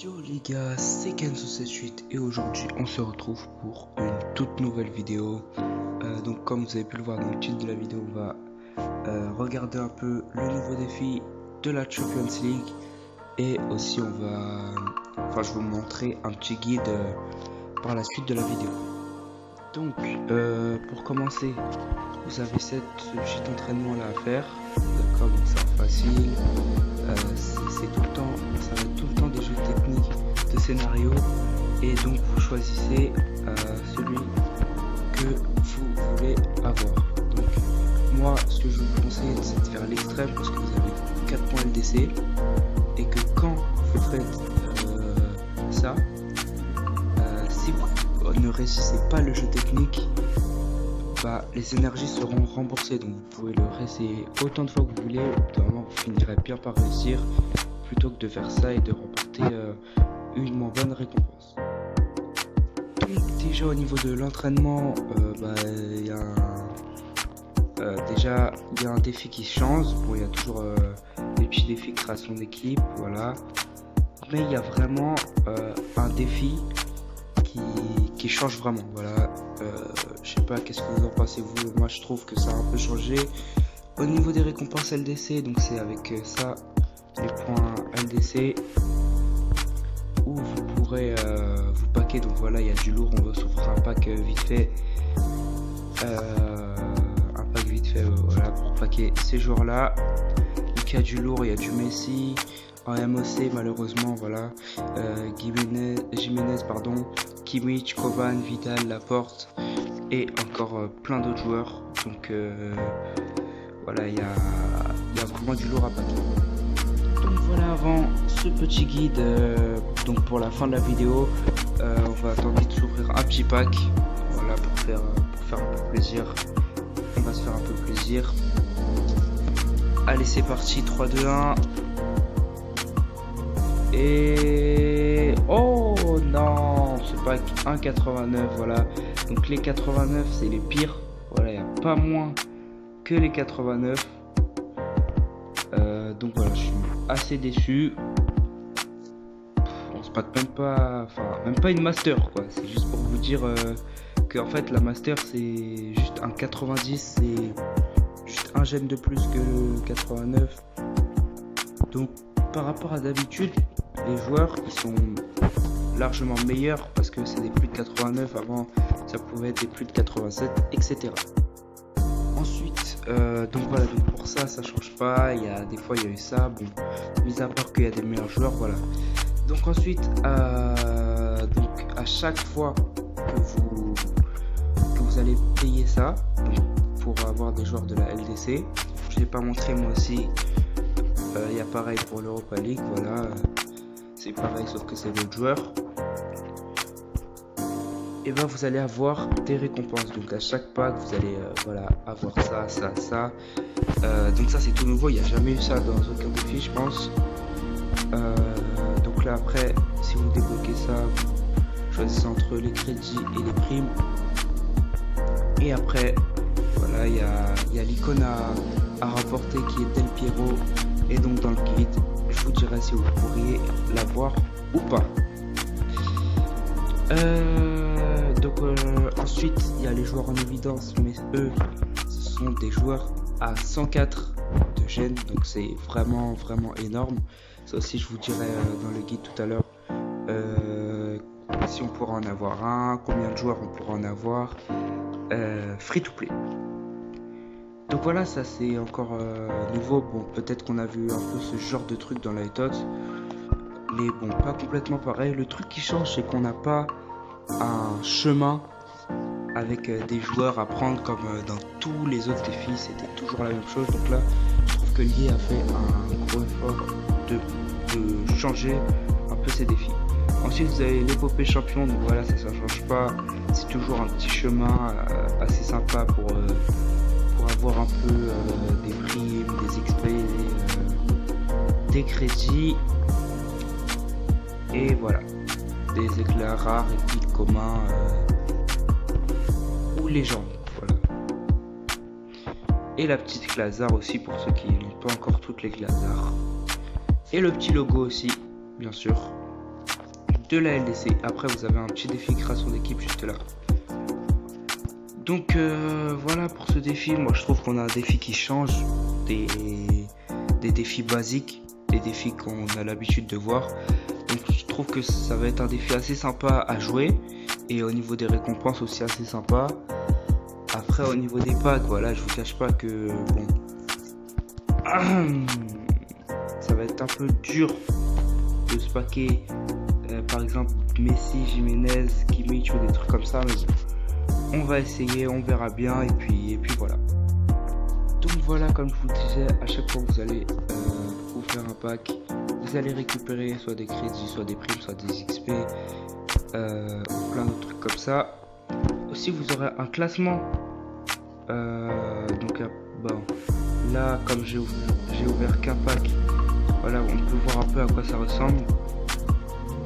Yo les gars, c'est Kenzo78 et aujourd'hui on se retrouve pour une toute nouvelle vidéo. Donc comme vous avez pu le voir dans le titre de la vidéo, on va regarder un peu le nouveau défi de la Champions League. Et aussi je vais vous montrer un petit guide par la suite de la vidéo. Donc pour commencer, vous avez ce petit entraînement là à faire. D'accord, donc c'est facile. C'est tout le temps, ça va être tout le temps des jeux techniques de scénario, et donc vous choisissez celui que vous voulez avoir. Donc moi, ce que je vous conseille, c'est de faire l'extrême parce que vous avez 4 points LDC et que quand vous faites ça, si vous ne réussissez pas le jeu technique, les énergies seront remboursées, donc vous pouvez le réessayer autant de fois que vous voulez. Normalement vous finirez bien par réussir, plutôt que de faire ça et de remporter une moins bonne récompense. Donc déjà au niveau de l'entraînement, il y a un défi qui change. Bon, il y a toujours des petits défis création d'équipe, voilà, mais il y a vraiment un défi qui change vraiment, voilà. Je sais pas, qu'est-ce que vous en pensez vous? Moi je trouve que ça a un peu changé au niveau des récompenses LDC. Donc c'est avec ça, les points LDC, où vous pourrez vous packer. Donc voilà, il y a du lourd, on va s'offrir un pack vite fait, voilà, pour packer ces joueurs là. Donc il y a du lourd, il y a du Messi en MOC malheureusement, voilà, Jiménez, Kimmich, Coman, Vidal, Laporte et encore plein d'autres joueurs. Donc voilà, il y a vraiment du lourd à paquer. Donc voilà, avant ce petit guide, donc pour la fin de la vidéo, on va tenter de s'ouvrir un petit pack, voilà, pour faire un peu plaisir. On va se faire un peu plaisir. Allez, c'est parti, 3, 2, 1. Et oh non, c'est pas 1,89, voilà. Donc les 89 c'est les pires, voilà, il n'y a pas moins que les 89. Donc voilà, je suis assez déçu. On se passe même pas une master, quoi. C'est juste pour vous dire que en fait la master c'est juste un 90, c'est juste un gemme de plus que le 89. Donc par rapport à d'habitude, les joueurs ils sont largement meilleurs parce que c'est des plus de 89, avant ça pouvait être des plus de 87, etc. Ensuite donc voilà, donc pour ça change pas. Il y a des fois il y a eu ça, bon, mis à part qu'il y a des meilleurs joueurs, voilà. Donc ensuite donc à chaque fois que vous allez payer ça, donc, pour avoir des joueurs de la LDC, je l'ai pas montré moi aussi. Il y a pareil pour l'Europa League, voilà, c'est pareil sauf que c'est d'autres joueurs. Et vous allez avoir des récompenses. Donc à chaque pack vous allez voilà, avoir ça. Donc ça c'est tout nouveau, il n'y a jamais eu ça dans aucun défi, je pense. Donc là après, si vous débloquez ça, vous choisissez entre les crédits et les primes. Et après voilà, il y a l'icône à rapporter qui est Del Piero. Et donc dans le guide, je vous dirai si vous pourriez l'avoir ou pas. Ensuite, il y a les joueurs en évidence, mais eux, ce sont des joueurs à 104 de gène, donc c'est vraiment énorme. Ça aussi, je vous dirai dans le guide tout à l'heure si on pourra en avoir un, combien de joueurs on pourra en avoir, free to play. Donc voilà, ça c'est encore nouveau. Bon, peut-être qu'on a vu un peu ce genre de truc dans la Hitots, mais bon, pas complètement pareil. Le truc qui change, c'est qu'on n'a pas un chemin avec des joueurs à prendre comme dans tous les autres défis, c'était toujours la même chose. Donc là, je trouve que l'IA a fait un gros effort de changer un peu ces défis. Ensuite, vous avez l'épopée champion, donc voilà, ça change pas. C'est toujours un petit chemin assez sympa pour avoir un peu des primes, des XP, des crédits, et voilà, des éclats rares, épiques, communs ou légendes, voilà. Et la petite classe art aussi pour ceux qui n'ont pas encore toutes les classes art. Et le petit logo aussi, bien sûr. de la LDC. Après vous avez un petit défi création d'équipe juste là. Donc voilà pour ce défi. Moi je trouve qu'on a un défi qui change des défis basiques, des défis qu'on a l'habitude de voir. Donc je trouve que ça va être un défi assez sympa à jouer, et au niveau des récompenses aussi assez sympa. Après au niveau des packs, voilà, je vous cache pas que bon, ça va être un peu dur de se packer par exemple Messi, Jiménez, Kimmich ou des trucs comme ça, mais bon, on va essayer, on verra bien, et puis voilà. Donc voilà, comme je vous disais, à chaque fois que vous allez vous faire un pack, vous allez récupérer soit des crédits, soit des primes, soit des XP, ou plein d'autres trucs comme ça. Aussi vous aurez un classement, donc bon, là comme j'ai ouvert qu'un pack, voilà, on peut voir un peu à quoi ça ressemble.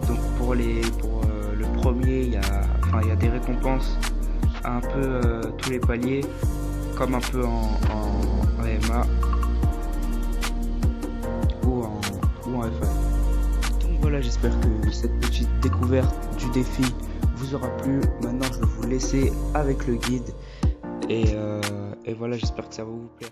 Donc pour le premier, il y a des récompenses à un peu tous les paliers, comme un peu en MA ou en FA. Donc voilà, j'espère que cette petite découverte du défi vous aura plu. Maintenant je vais vous laisser avec le guide, et voilà, j'espère que ça va vous plaire.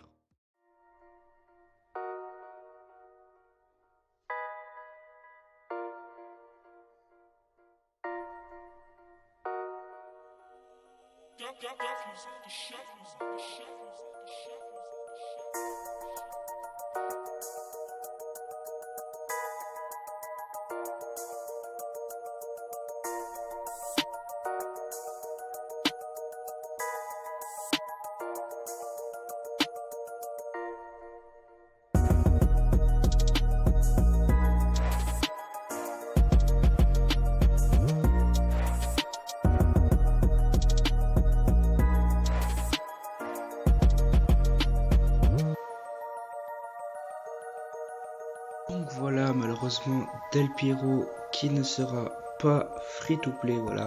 Donc voilà, malheureusement Del Piero qui ne sera pas free to play, voilà,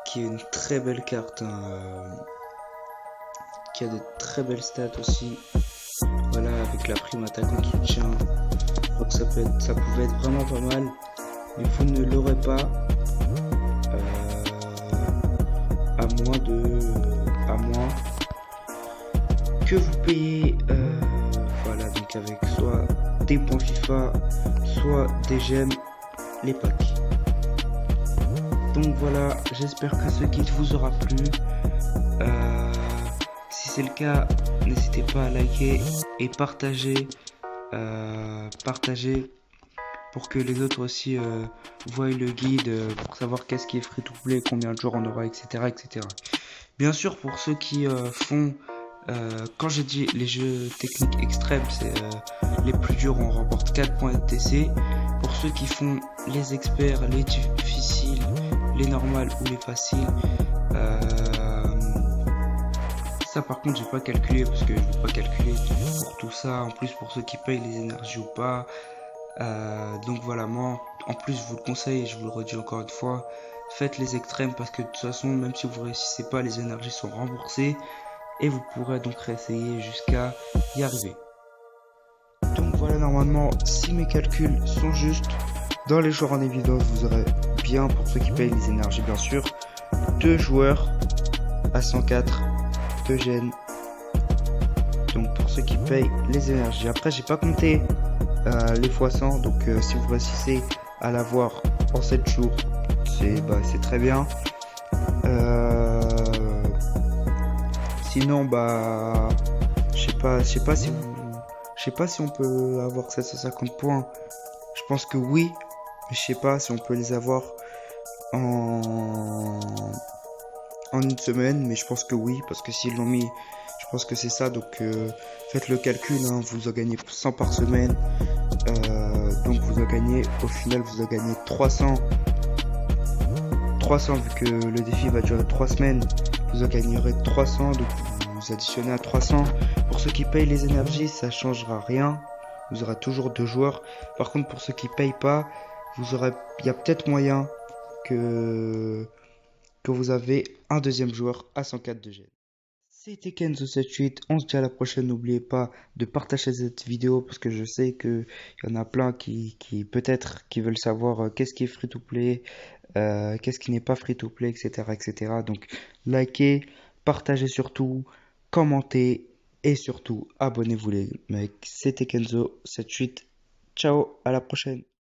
qui est une très belle carte, hein, qui a de très belles stats aussi, voilà, avec la prime attaquant soutien. Donc ça pouvait être vraiment pas mal, mais vous ne l'aurez pas à moins que vous payez, voilà, donc avec soit des points FIFA, soit des gemmes, les packs. Donc voilà, j'espère que ce guide vous aura plu. Si c'est le cas, n'hésitez pas à liker et partager, pour que les autres aussi voient le guide, pour savoir qu'est-ce qui est free to play, combien de jours on aura, etc. etc. Bien sûr, pour ceux qui font, quand j'ai dit les jeux techniques extrêmes, c'est les plus durs, on remporte 4 points TC. Pour ceux qui font les experts, les difficiles, les normales ou les faciles, ça par contre j'ai pas calculé, parce que je vais pas calculer pour tout ça. En plus, pour ceux qui payent les énergies ou pas, donc voilà, moi en plus je vous le conseille, et je vous le redis encore une fois, faites les extrêmes, parce que de toute façon, même si vous réussissez pas, les énergies sont remboursées, et vous pourrez donc réessayer jusqu'à y arriver. Donc voilà, normalement, si mes calculs sont justes, dans les joueurs en évidence, vous aurez bien, pour ceux qui payent les énergies bien sûr, 2 joueurs à 104 de gènes. Donc pour ceux qui payent les énergies. Après, j'ai pas compté les fois 100, donc si vous réussissez à l'avoir en 7 jours, c'est très bien. Sinon, je sais pas si on peut avoir 750 points. Je pense que oui, mais je sais pas si on peut les avoir en une semaine, mais je pense que oui, parce que s'ils l'ont mis, je pense que c'est ça. Donc faites le calcul, hein, vous en gagnez 100 par semaine, donc vous en gagnez, au final vous en gagnez 300 vu que le défi va durer 3 semaines, vous en gagnerez 300, donc vous additionnez à 300. Pour ceux qui payent les énergies, ça changera rien, vous aurez toujours 2 joueurs. Par contre, pour ceux qui payent pas, il y a peut-être moyen que vous avez un deuxième joueur à 104 de gel. C'était Kenzo78, on se dit à la prochaine, n'oubliez pas de partager cette vidéo parce que je sais qu'il y en a plein qui peut-être qui veulent savoir qu'est-ce qui est free to play, qu'est-ce qui n'est pas free to play, etc., etc. Donc likez, partagez surtout, commentez et surtout abonnez-vous les mecs. C'était Kenzo78, ciao, à la prochaine.